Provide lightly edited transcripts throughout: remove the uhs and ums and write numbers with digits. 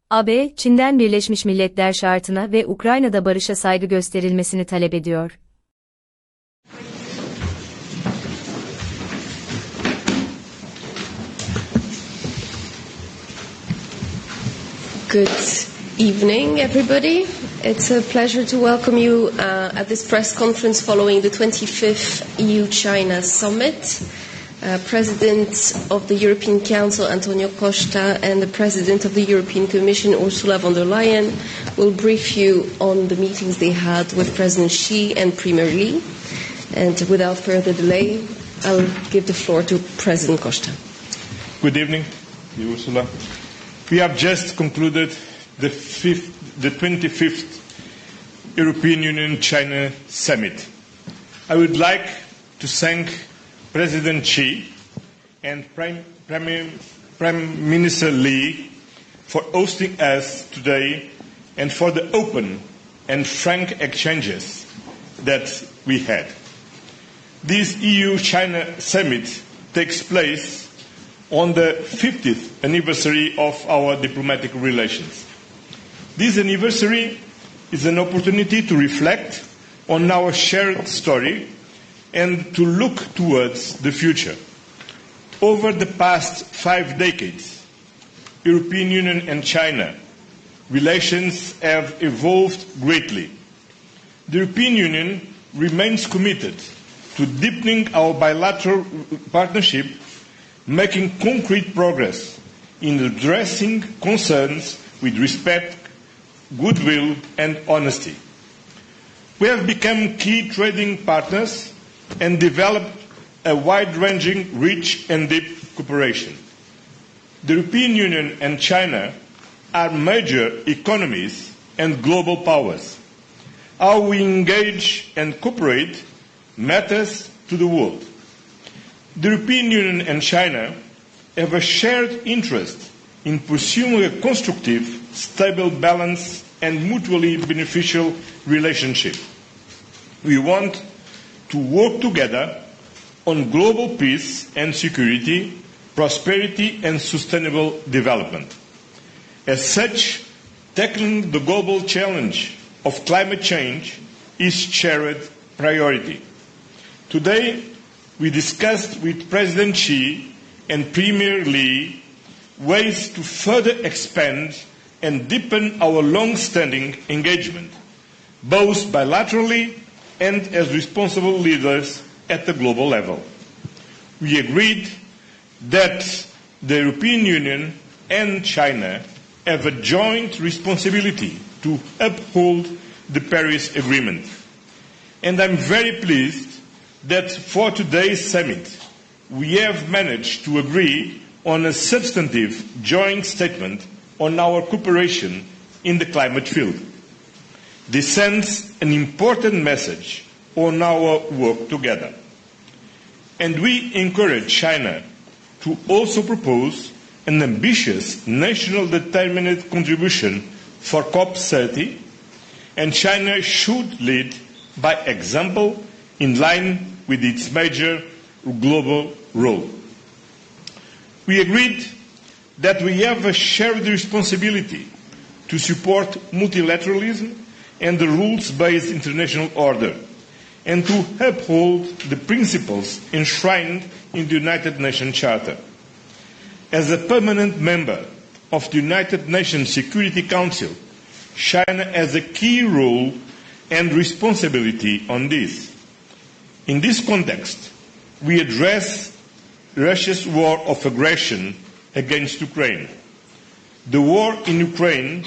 AB, Çin'den Birleşmiş Milletler Şartı'na ve Ukrayna'da Barışa Saygı Gösterilmesini talep ediyor. Good evening, everybody. It's a pleasure to welcome you at this press conference following the 25th EU-China Summit. President of the European Council, Antonio Costa, and the President of the European Commission, Ursula von der Leyen, will brief you on the meetings they had with President Xi and Premier Li. And without further delay, I'll give the floor to President Costa. Good evening, Ursula. We have just concluded the 25th European Union-China Summit. I would like to thank President Xi and Prime Minister Li for hosting us today and for the open and frank exchanges that we had. This EU-China Summit takes place on the 50th anniversary of our diplomatic relations. This anniversary is an opportunity to reflect on our shared story and to look towards the future. Over the past 5 decades, European Union and China relations have evolved greatly. The European Union remains committed to deepening our bilateral partnership, making concrete progress in addressing concerns with respect, goodwill, and honesty. We have become key trading partners and developed a wide-ranging, rich and deep cooperation. The European Union and China are major economies and global powers. How we engage and cooperate matters to the world. The European Union and China have a shared interest in pursuing a constructive, stable, balanced and mutually beneficial relationship. We want to work together on global peace and security, prosperity and sustainable development. As such, tackling the global challenge of climate change is shared priority. Today, we discussed with President Xi and Premier Li ways to further expand and deepen our long-standing engagement, both bilaterally and as responsible leaders at the global level. We agreed that the European Union and China have a joint responsibility to uphold the Paris Agreement. And I'm very pleased that for today's summit, we have managed to agree on a substantive joint statement on our cooperation in the climate field. This sends an important message on our work together. And we encourage China to also propose an ambitious national determined contribution for COP30, and China should lead by example in line with its major global role. We agreed that we have a shared responsibility to support multilateralism and the rules-based international order, and to uphold the principles enshrined in the United Nations Charter. As a permanent member of the United Nations Security Council, China has a key role and responsibility on this. In this context, we address Russia's war of aggression against Ukraine. The war in Ukraine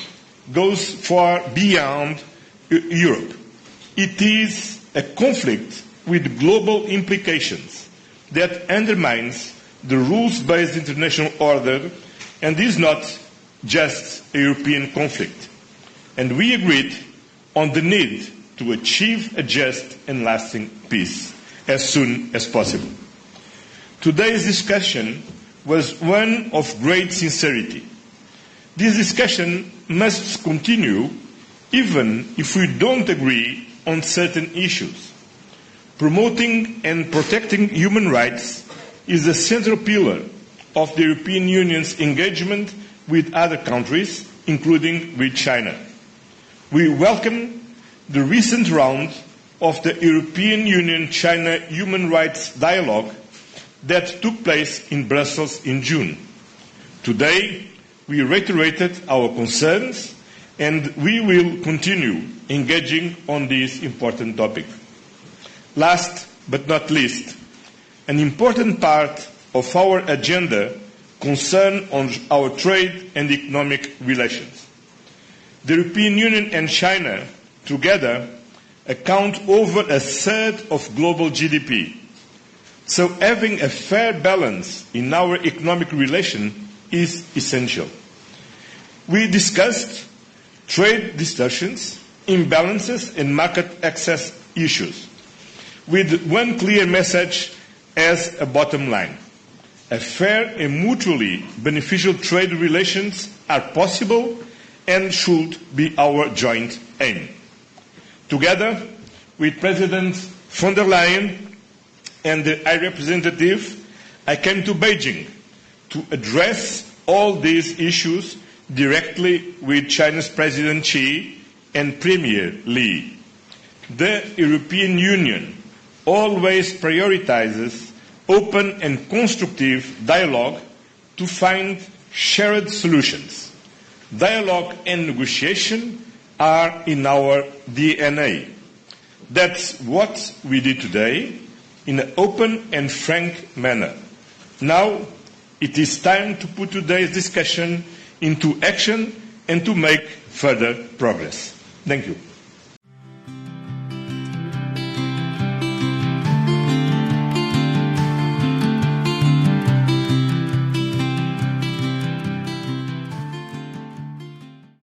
goes far beyond Europe. It is a conflict with global implications that undermines the rules-based international order and is not just a European conflict. And we agreed on the need to achieve a just and lasting peace as soon as possible. Today's discussion was one of great sincerity. This discussion must continue even if we don't agree on certain issues. Promoting and protecting human rights is a central pillar of the European Union's engagement with other countries including with China. We welcome the recent round of the European Union-China Human Rights Dialogue that took place in Brussels in June. Today, we reiterated our concerns and we will continue engaging on this important topic. Last but not least, an important part of our agenda concerns our trade and economic relations. The European Union and China together account over a third of global GDP. So having a fair balance in our economic relation is essential. We discussed trade distortions, imbalances and market access issues, with one clear message as a bottom line. A fair and mutually beneficial trade relations are possible and should be our joint aim. Together with President von der Leyen and the High Representative, I came to Beijing to address all these issues directly with China's President Xi and Premier Li. The European Union always prioritizes open and constructive dialogue to find shared solutions. Dialogue and negotiation are in our DNA. That's what we did today in an open and frank manner. Now it is time to put today's discussion into action and to make further progress. Thank you.